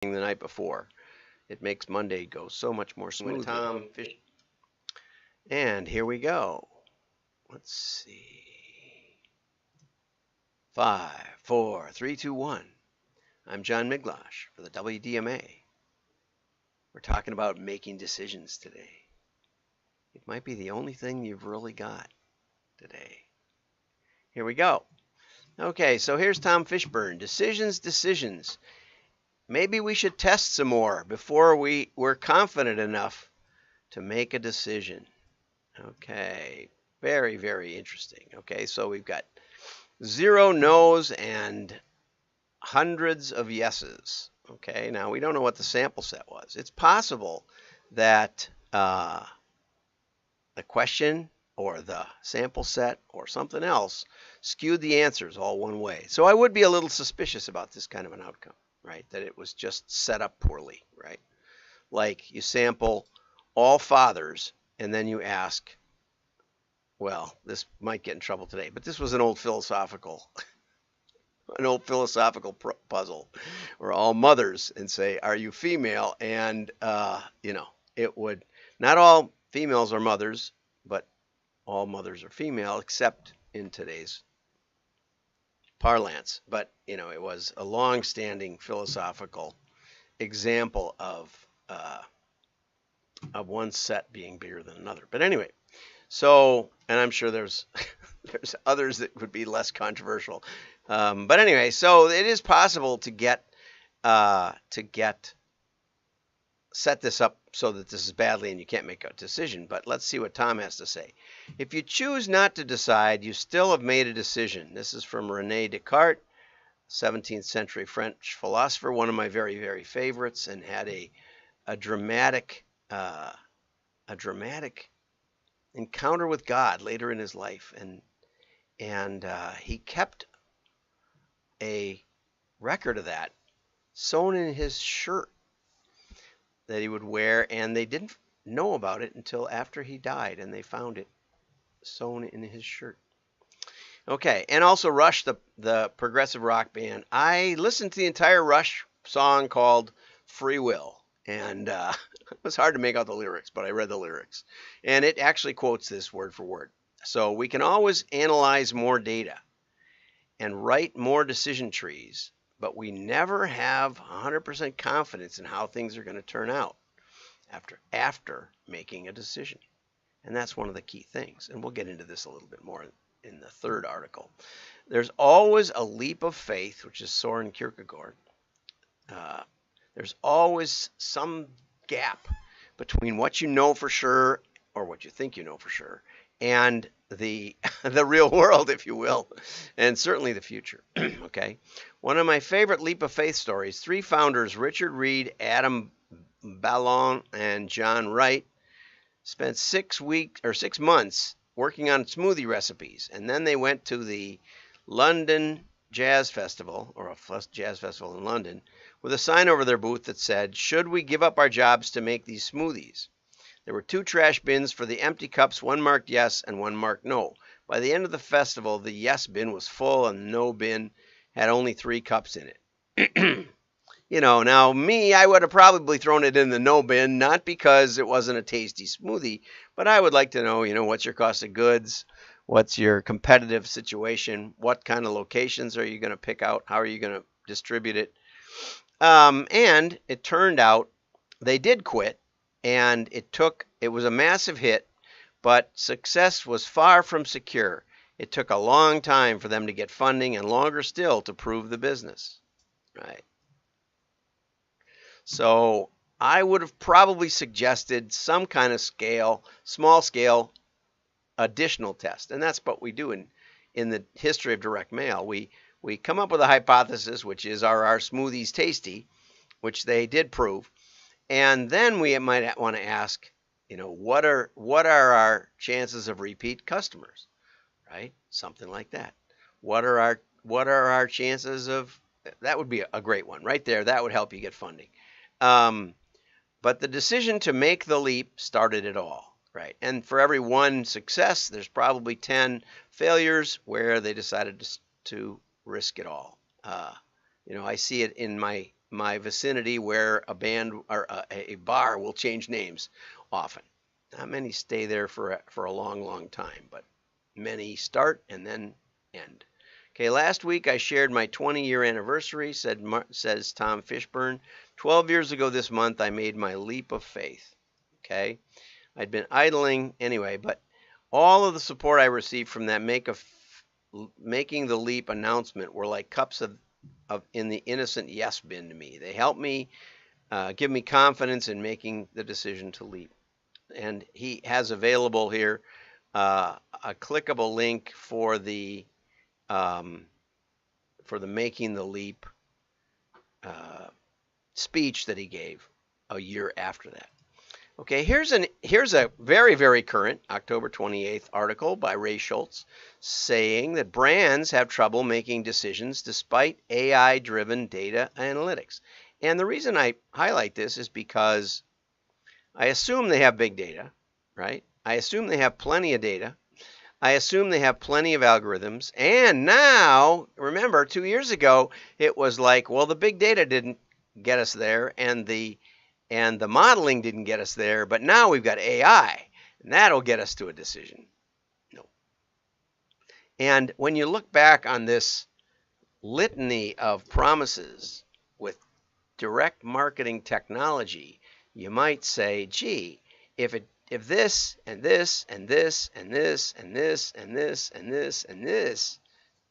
the night before. It makes Monday go so much more smoothly. Tom Fish. And here we go. Let's see. 5, 4, 3, 2, 1. I'm John Miglosh for the WDMA. We're talking about making decisions today. It might be the only thing you've really got today. Here we go. Okay, so here's Tom Fishburne. Decisions. Maybe we should test some more before we're confident enough to make a decision. Okay, very, very interesting. Okay, so we've got 0 no's and hundreds of yeses. Okay, now we don't know what the sample set was. It's possible that the question or the sample set or something else skewed the answers all one way. So I would be a little suspicious about this kind of an outcome, right? That it was just set up poorly, right? Like you sample all fathers and then you ask, well, this might get in trouble today, but this was an old philosophical puzzle where all mothers and say, are you female? And, it would, not all females are mothers, but all mothers are female, except in today's parlance. But, it was a long-standing philosophical example of one set being bigger than another. But anyway, so, and I'm sure there's others that would be less controversial. But anyway, so it is possible to set this up so that this is badly and you can't make a decision. But let's see what Tom has to say. If you choose not to decide, you still have made a decision. This is from René Descartes, 17th century French philosopher, one of my very, very favorites, and had a dramatic encounter with God later in his life, and he kept a record of that sewn in his shirt that he would wear, and they didn't know about it until after he died, and they found it sewn in his shirt. Okay, and also Rush, the progressive rock band. I listened to the entire Rush song called Free Will, and it was hard to make out the lyrics, but I read the lyrics, and it actually quotes this word for word. So we can always analyze more data and write more decision trees, but we never have 100% confidence in how things are going to turn out after making a decision. And that's one of the key things. And we'll get into this a little bit more in the third article. There's always a leap of faith, which is Soren Kierkegaard. There's always some gap between what you know for sure, or what you think you know for sure, and the real world, if you will, and certainly the future. Okay, one of my favorite leap of faith stories: 3 founders, Richard Reed, Adam Ballon, and John Wright, spent 6 months working on smoothie recipes, and then they went to the London Jazz Festival, or a jazz festival in London, with a sign over their booth that said, "Should we give up our jobs to make these smoothies?" There were 2 trash bins for the empty cups, one marked yes and one marked no. By the end of the festival, the yes bin was full and the no bin had only 3 cups in it. Now me, I would have probably thrown it in the no bin, not because it wasn't a tasty smoothie, but I would like to know, what's your cost of goods? What's your competitive situation? What kind of locations are you going to pick out? How are you going to distribute it? And it turned out they did quit. And it was a massive hit, but success was far from secure. It took a long time for them to get funding and longer still to prove the business, right? So I would have probably suggested some kind of small scale, additional test. And that's what we do in the history of direct mail. We come up with a hypothesis, which is, are our smoothies tasty, which they did prove. And then we might want to ask, what are our chances of repeat customers, right? Something like that. What are our chances of, that would be a great one right there. That would help you get funding. But the decision to make the leap started it all, right? And for every 1 success, there's probably 10 failures where they decided to risk it all. I see it in my my vicinity where a band or a bar will change names often. Not many stay there for a long, long time, but many start and then end. Okay, last week I shared my 20-year anniversary, says Tom Fishburne. 12 years ago this month, I made my leap of faith. Okay, I'd been idling anyway, but all of the support I received from that making the leap announcement were like cups of in the innocent yes bin to me. They helped me give me confidence in making the decision to leap. And he has available here a clickable link for the making the leap speech that he gave a year after that. Okay, here's a very, very current October 28th article by Ray Schultz saying that brands have trouble making decisions despite AI-driven data analytics. And the reason I highlight this is because I assume they have big data, right? I assume they have plenty of data. I assume they have plenty of algorithms. And now, remember, 2 years ago, it was like, well, the big data didn't get us there, and the modeling didn't get us there, but now we've got AI, and that'll get us to a decision. No. And when you look back on this litany of promises with direct marketing technology, you might say, gee, if this and this and this and this and this and this and this and this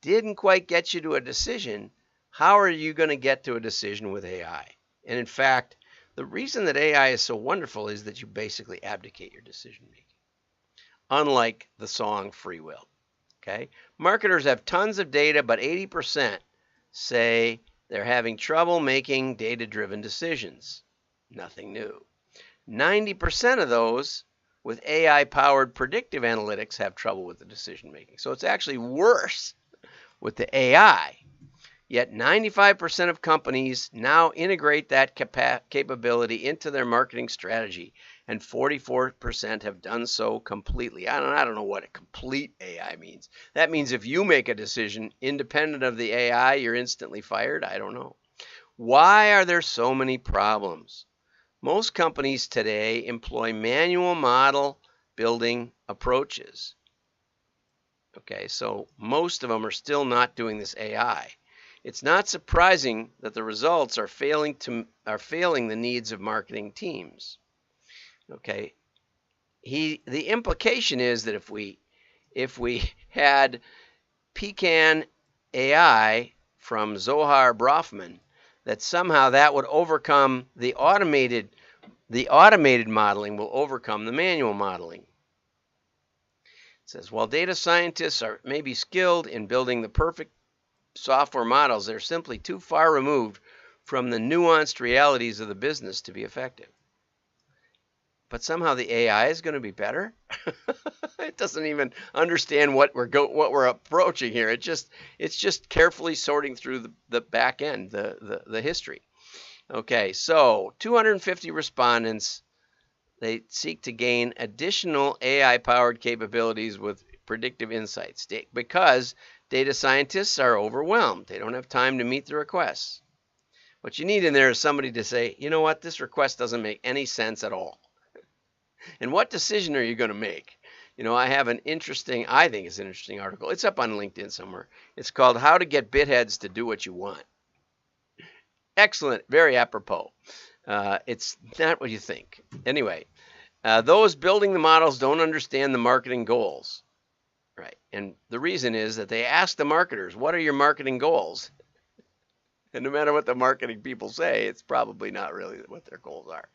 didn't quite get you to a decision, how are you going to get to a decision with AI? And in fact, the reason that AI is so wonderful is that you basically abdicate your decision making, unlike the song Free Will. Okay, marketers have tons of data, but 80% say they're having trouble making data-driven decisions. Nothing new. 90% of those with AI-powered predictive analytics have trouble with the decision making. So it's actually worse with the AI. Yet 95% of companies now integrate that capability into their marketing strategy, and 44% have done so completely. I don't know what a complete AI means. That means if you make a decision independent of the AI, you're instantly fired? I don't know. Why are there so many problems? Most companies today employ manual model building approaches. Okay, so most of them are still not doing this AI. It's not surprising that the results are failing the needs of marketing teams. Okay, the implication is that if we had Pecan AI from Zohar Brafman, that somehow that would overcome the automated modeling will overcome the manual modeling. It says, while data scientists are maybe skilled in building the perfect software models, they're simply too far removed from the nuanced realities of the business to be effective. But somehow the AI is going to be better? It doesn't even understand what we're approaching here. It's just carefully sorting through the back end, the history. Okay, so 250 respondents, they seek to gain additional AI-powered capabilities with predictive insights because data scientists are overwhelmed. They don't have time to meet the requests. What you need in there is somebody to say, you know what, this request doesn't make any sense at all. And what decision are you going to make? You know, I think it's an interesting article. It's up on LinkedIn somewhere. It's called How to Get Bitheads to Do What You Want. Excellent, very apropos. It's not what you think. Anyway, those building the models don't understand the marketing goals. Right. And the reason is that they ask the marketers, what are your marketing goals? And no matter what the marketing people say, it's probably not really what their goals are.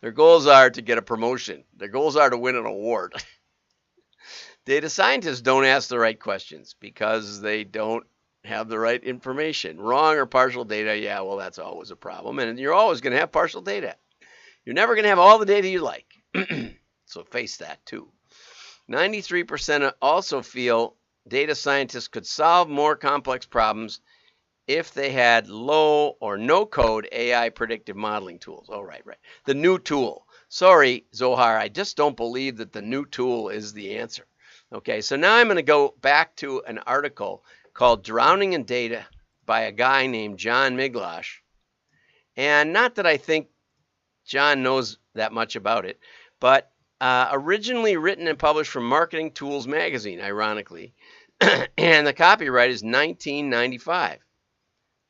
Their goals are to get a promotion. Their goals are to win an award. Data scientists don't ask the right questions because they don't have the right information. Wrong or partial data, yeah, well, that's always a problem. And you're always going to have partial data. You're never going to have all the data you like. So face that too. 93% also feel data scientists could solve more complex problems if they had low or no code AI predictive modeling tools. Oh, right. The new tool. Sorry, Zohar, I just don't believe that the new tool is the answer. Okay, so now I'm going to go back to an article called Drowning in Data by a guy named John Miglosh. And not that I think John knows that much about it, but originally written and published from Marketing Tools magazine, ironically, and the copyright is 1995.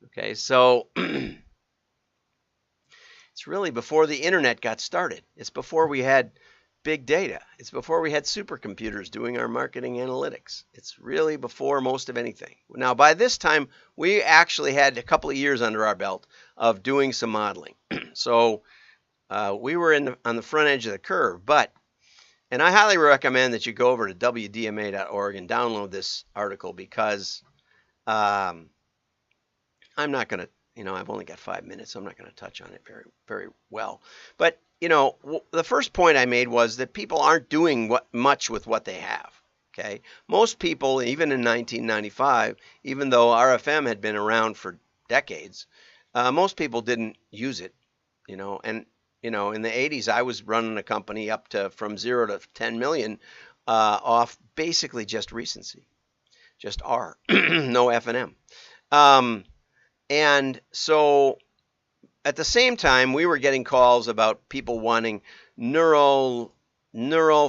Okay, so it's really before the internet got started. It's before we had big data. It's before we had supercomputers doing our marketing analytics. It's really before most of anything. Now, by this time, we actually had a couple of years under our belt of doing some modeling. So we were on the front edge of the curve. And I highly recommend that you go over to wdma.org and download this article, because I'm not going to, I've only got 5 minutes, so I'm not going to touch on it very, very well. But, the first point I made was that people aren't doing much with what they have. Okay. Most people, even in 1995, even though RFM had been around for decades, most people didn't use it, and, in the 80s, I was running a company up to from 0 to 10 million off basically just recency, just R, no F and M. And so at the same time, we were getting calls about people wanting neural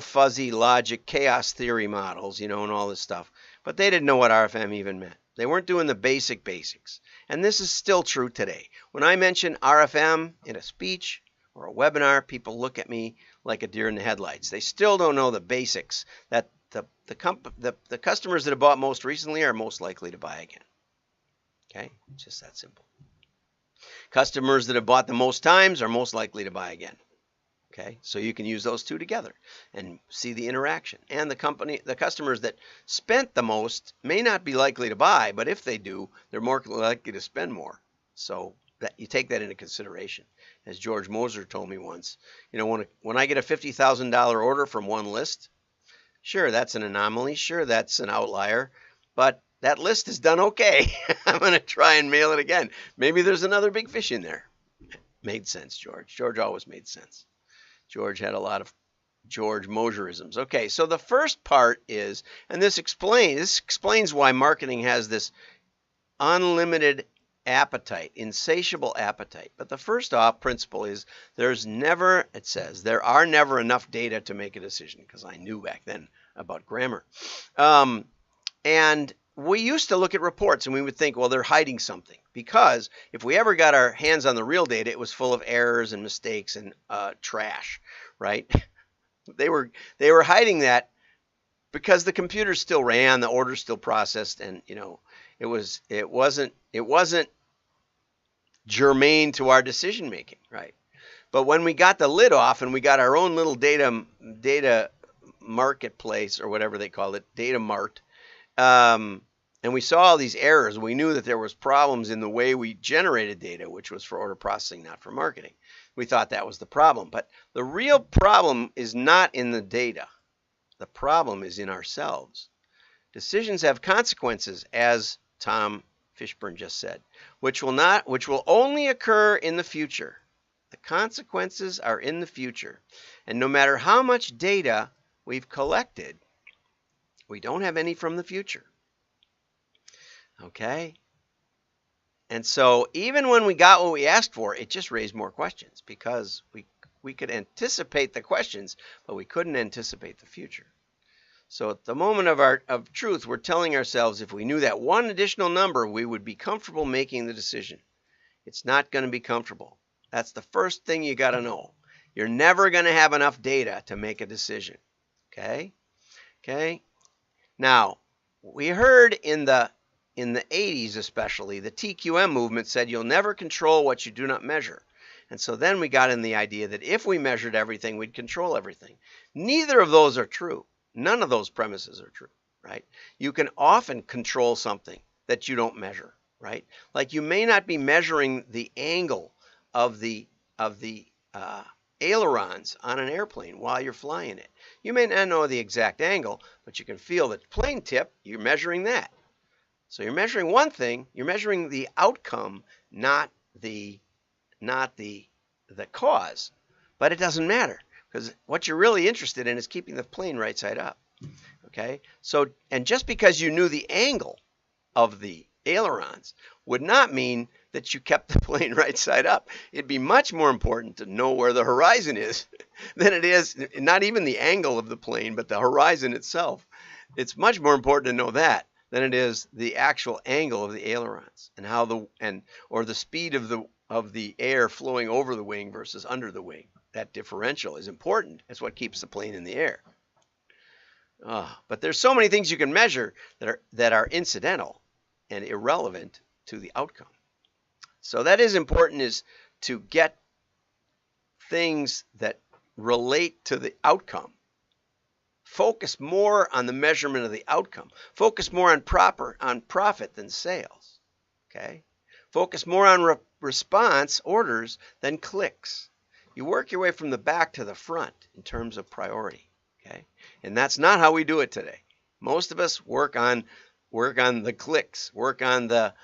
fuzzy logic chaos theory models, and all this stuff. But they didn't know what RFM even meant. They weren't doing the basics. And this is still true today. When I mention RFM in a speech or a webinar, people look at me like a deer in the headlights. They still don't know the basics, that the customers that have bought most recently are most likely to buy again. Okay, just that simple. Customers that have bought the most times are most likely to buy again. Okay, so you can use those two together and see the interaction. And the customers that spent the most may not be likely to buy, but if they do, they're more likely to spend more. So that you take that into consideration. As George Moser told me once, when I get a $50,000 order from one list, sure, that's an anomaly. Sure, that's an outlier, but that list is done okay. I'm going to try and mail it again. Maybe there's another big fish in there. Made sense, George. George always made sense. George had a lot of George Moserisms. Okay, so the first part is, and this explains why marketing has this unlimited appetite, insatiable appetite. But the first off principle is there are never enough data to make a decision, because I knew back then about grammar. And we used to look at reports and we would think, well, they're hiding something, because if we ever got our hands on the real data, it was full of errors and mistakes and trash, right? They were hiding that because the computers still ran, the orders still processed, and it wasn't germane to our decision making, right? But when we got the lid off and we got our own little data marketplace, or whatever they call it, data mart, and we saw all these errors, we knew that there was problems in the way we generated data, which was for order processing, not for marketing. We thought that was the problem. But the real problem is not in the data. The problem is in ourselves. Decisions have consequences, as Tom Fishburne just said, which will only occur in the future. The consequences are in the future. And no matter how much data we've collected, we don't have any from the future. Okay? And so even when we got what we asked for, it just raised more questions, because we could anticipate the questions, but we couldn't anticipate the future. So at the moment of truth, we're telling ourselves if we knew that one additional number, we would be comfortable making the decision. It's not going to be comfortable. That's the first thing you got to know. You're never going to have enough data to make a decision. Okay? Okay? Now, we heard in the 80s especially, the TQM movement said you'll never control what you do not measure. And so then we got in the idea that if we measured everything, we'd control everything. Neither of those are true. None of those premises are true, right? You can often control something that you don't measure, right? Like you may not be measuring the angle of the ailerons on an airplane while you're flying it. You may not know the exact angle, but you can feel the plane tip. You're measuring that. So you're measuring one thing. You're measuring the outcome, not the cause. But it doesn't matter, because what you're really interested in is keeping the plane right side up. Okay? So, and just because you knew the angle of the ailerons would not mean that you kept the plane right side up. It'd be much more important to know where the horizon is than it is, not even the angle of the plane, but the horizon itself. It's much more important to know that than it is the actual angle of the ailerons and how or the speed of the air flowing over the wing versus under the wing. That differential is important. It's what keeps the plane in the air. But there's so many things you can measure that are incidental and irrelevant to the outcome. So that is important, is to get things that relate to the outcome. Focus more on the measurement of the outcome. Focus more on profit than sales. Okay? Focus more on response orders than clicks. You work your way from the back to the front in terms of priority. Okay? And that's not how we do it today. Most of us work on the clicks, work on the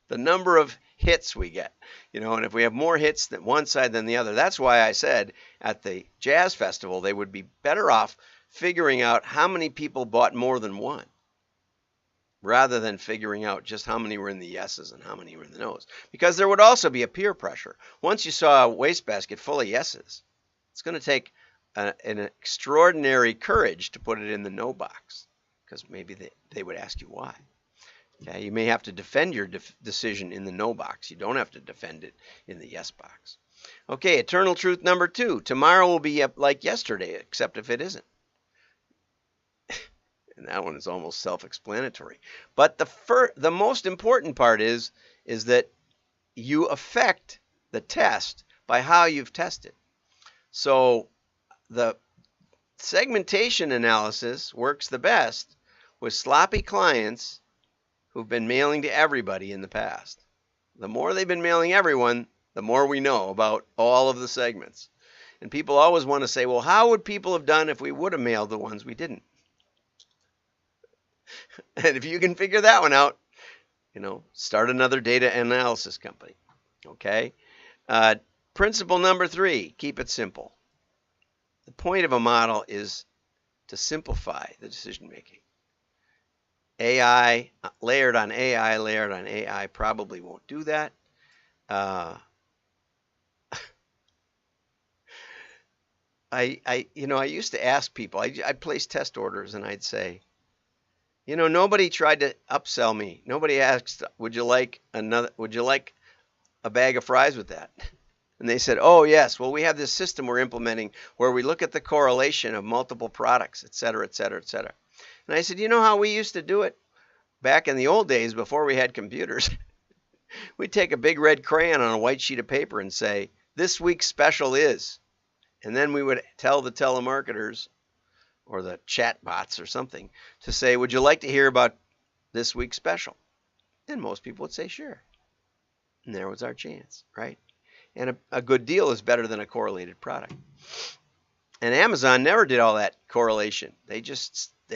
number of hits we get, and if we have more hits than one side than the other. That's why I said at the jazz festival they would be better off figuring out how many people bought more than one, rather than figuring out just how many were in the yeses and how many were in the nos. Because there would also be a peer pressure. Once you saw a wastebasket full of yeses, it's going to take an extraordinary courage to put it in the no box, because maybe they would ask you why. Okay, you may have to defend your decision in the no box. You don't have to defend it in the yes box. Okay, eternal truth number 2. Tomorrow will be like yesterday, except if it isn't. And that one is almost self-explanatory. But the most important part is that you affect the test by how you've tested. So the segmentation analysis works the best with sloppy clients who've been mailing to everybody in the past. The more they've been mailing everyone, the more we know about all of the segments. And people always want to say, well, how would people have done if we would have mailed the ones we didn't? And if you can figure that one out, start another data analysis company. Okay? Principle number 3, keep it simple. The point of a model is to simplify the decision making. AI, layered on AI probably won't do that. I used to ask people, I'd place test orders and I'd say, nobody tried to upsell me. Nobody asked, would you like a bag of fries with that? And they said, oh, yes, well, we have this system we're implementing where we look at the correlation of multiple products, et cetera, et cetera, et cetera. And I said, you know how we used to do it back in the old days before we had computers? We'd take a big red crayon on a white sheet of paper and say, this week's special is. And then we would tell the telemarketers or the chat bots or something to say, would you like to hear about this week's special? And most people would say, sure. And there was our chance, right? And a good deal is better than a correlated product. And Amazon never did all that correlation. They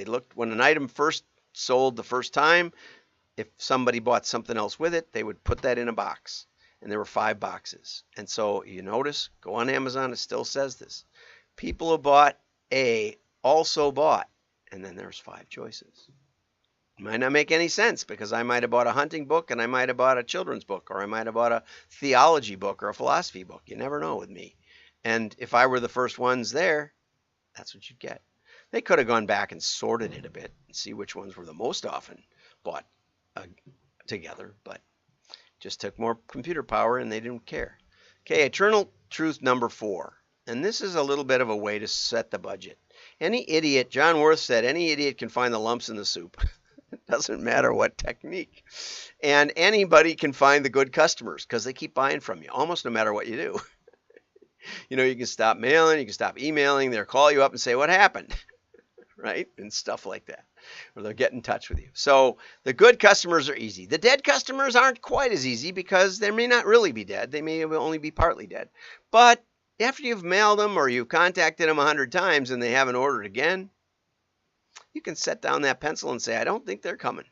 looked when an item first sold the first time. If somebody bought something else with it, they would put that in a box. And there were 5 boxes. And so you notice, go on Amazon, it still says this. People who bought A also bought. And then there's 5 choices. It might not make any sense because I might have bought a hunting book and I might have bought a children's book, or I might have bought a theology book or a philosophy book. You never know with me. And if I were the first ones there, that's what you'd get. They could have gone back and sorted it a bit and see which ones were the most often bought together, but just took more computer power and they didn't care. Okay, eternal truth number 4. And this is a little bit of a way to set the budget. Any idiot, John Worth said, any idiot can find the lumps in the soup. It doesn't matter what technique. And anybody can find the good customers because they keep buying from you, almost no matter what you do. You can stop mailing, you can stop emailing, they'll call you up and say, what happened? Right? And stuff like that. Or they'll get in touch with you. So the good customers are easy. The dead customers aren't quite as easy because they may not really be dead. They may only be partly dead. But after you've mailed them or you've contacted them 100 times and they haven't ordered again, you can set down that pencil and say, I don't think they're coming.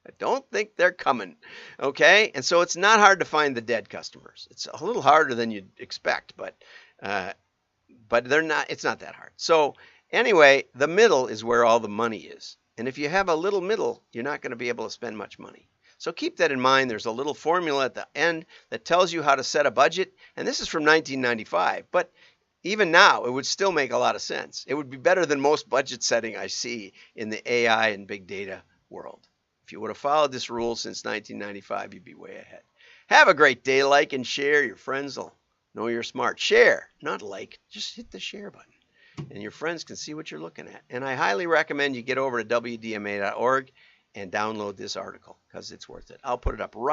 I don't think they're coming. Okay? And so it's not hard to find the dead customers. It's a little harder than you'd expect, but they're not. It's not that hard. So anyway, the middle is where all the money is. And if you have a little middle, you're not going to be able to spend much money. So keep that in mind. There's a little formula at the end that tells you how to set a budget. And this is from 1995. But even now, it would still make a lot of sense. It would be better than most budget setting I see in the AI and big data world. If you would have followed this rule since 1995, you'd be way ahead. Have a great day. Like and share. Your friends will know you're smart. Share, not like. Just hit the share button. And your friends can see what you're looking at. And I highly recommend you get over to WDMA.org and download this article because it's worth it. I'll put it up right